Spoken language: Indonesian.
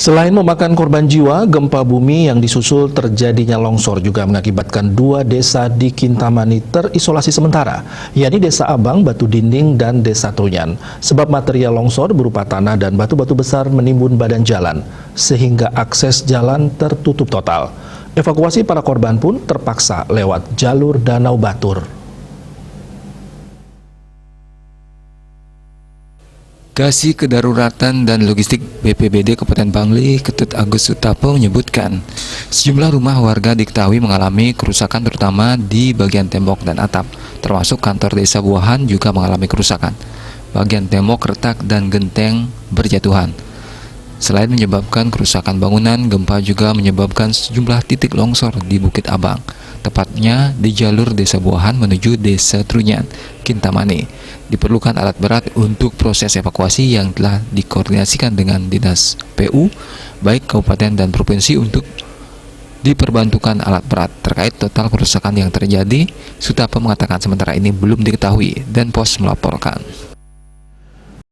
Selain memakan korban jiwa, gempa bumi yang disusul terjadinya longsor juga mengakibatkan 2 desa di Kintamani terisolasi sementara, yakni Desa Abang, Batu Dinding, dan Desa Trunyan. Sebab material longsor berupa tanah dan batu-batu besar menimbun badan jalan, sehingga akses jalan tertutup total. Evakuasi para korban pun terpaksa lewat jalur Danau Batur. Kasih Kedaruratan dan Logistik BPBD Kabupaten Bangli, Ketut Agus Sutapo menyebutkan sejumlah rumah warga diketahui mengalami kerusakan terutama di bagian tembok dan atap, termasuk kantor desa Buahan juga mengalami kerusakan. Bagian tembok retak dan genteng berjatuhan. Selain menyebabkan kerusakan bangunan, gempa juga menyebabkan sejumlah titik longsor di Bukit Abang, tepatnya di jalur Desa Buahan menuju Desa Trunyan, Kintamani. Diperlukan alat berat untuk proses evakuasi yang telah dikoordinasikan dengan Dinas PU, baik kabupaten dan provinsi untuk diperbantukan alat berat. Terkait total kerusakan yang terjadi, Sutapo mengatakan sementara ini belum diketahui dan pos melaporkan.